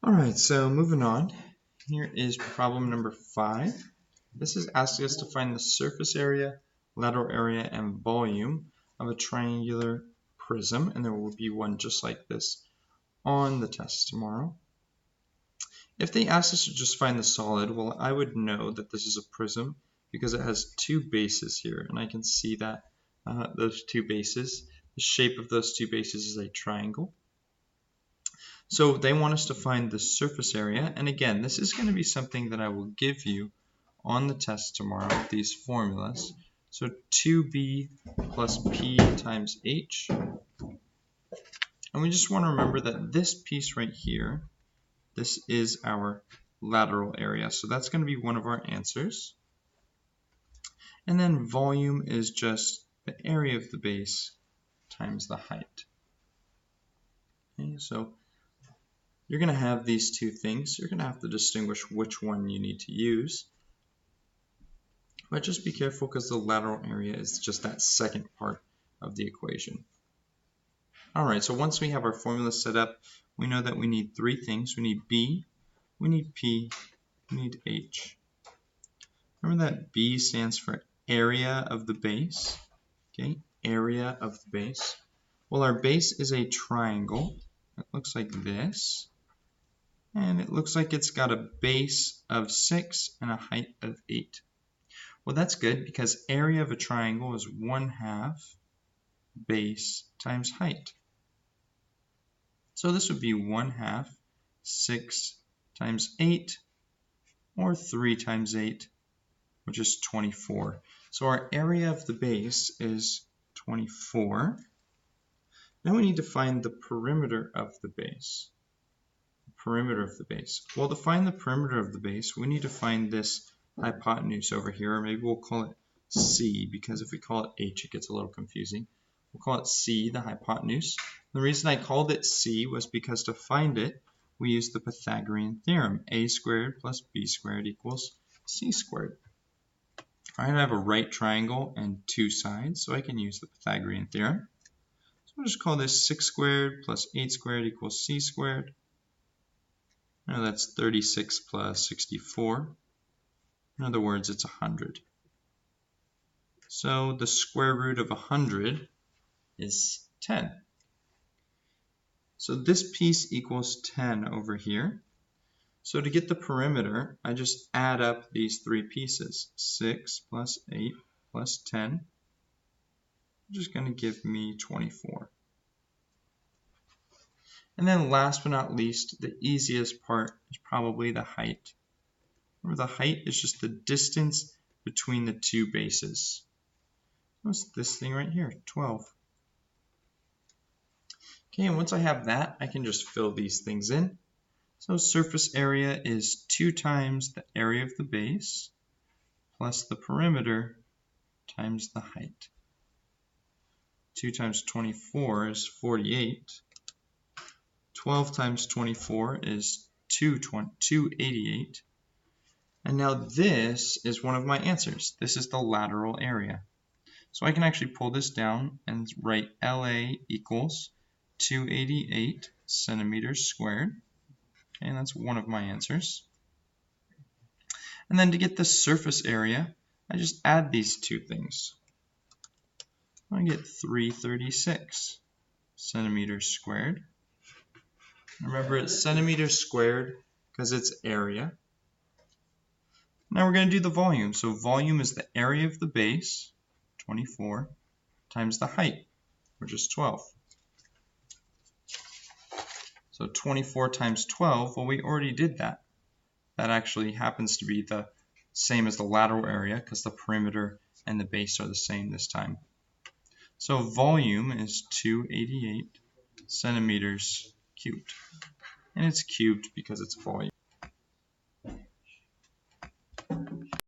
Alright, so moving on. Here is problem number 5. This is asking us to find the surface area, lateral area, and volume of a triangular prism, and there will be one just like this on the test tomorrow. If they asked us to just find the solid, well, I would know that this is a prism because it has two bases here, and I can see that those two bases, the shape of those two bases is a triangle. So they want us to find the surface area, and again, this is going to be something that I will give you on the test tomorrow, these formulas. So 2b plus p times h. And we just want to remember that this piece right here, this is our lateral area. So that's going to be one of our answers. And then volume is just the area of the base times the height. Okay, so you're going to have these two things. You're going to have to distinguish which one you need to use. But just be careful because the lateral area is just that second part of the equation. Alright, so once we have our formula set up, we know that we need three things. We need B, we need P, we need H. Remember that B stands for area of the base. Okay, area of the base. Well, our base is a triangle. It looks like this. And it looks like it's got a base of 6 and a height of 8. Well, that's good because area of a triangle is 1/2 base times height. So this would be 1/2 6 times 8, or 3 times 8, which is 24. So our area of the base is 24. Now we need to find the perimeter of the base. Perimeter of the base. Well, to find the perimeter of the base, we need to find this hypotenuse over here, or maybe we'll call it C, because if we call it H, it gets a little confusing. We'll call it C, the hypotenuse. The reason I called it C was because to find it, we used the Pythagorean theorem. A squared plus B squared equals C squared. I have a right triangle and two sides, so I can use the Pythagorean theorem. So we'll just call this 6 squared plus 8 squared equals C squared. Now that's 36 plus 64. In other words, it's 100. So the square root of 100 is 10. So this piece equals 10 over here. So to get the perimeter, I just add up these three pieces. 6 plus 8 plus 10. Just going to give me 24. And then last but not least, the easiest part is probably the height. Remember, the height is just the distance between the two bases. What's this thing right here? 12. Okay, and once I have that, I can just fill these things in. So surface area is 2 times the area of the base plus the perimeter times the height. 2 times 24 is 48. 12 times 24 is 288. And now this is one of my answers. This is the lateral area. So I can actually pull this down and write LA equals 288 centimeters squared. Okay, and that's one of my answers. And then to get the surface area, I just add these two things. I get 336 centimeters squared. Remember, it's centimeters squared because it's area. Now we're going to do the volume. So volume is the area of the base, 24, times the height, which is 12. So 24 times 12, well, we already did that. That actually happens to be the same as the lateral area because the perimeter and the base are the same this time. So volume is 288 centimeters cubed. And it's cubed because it's volume.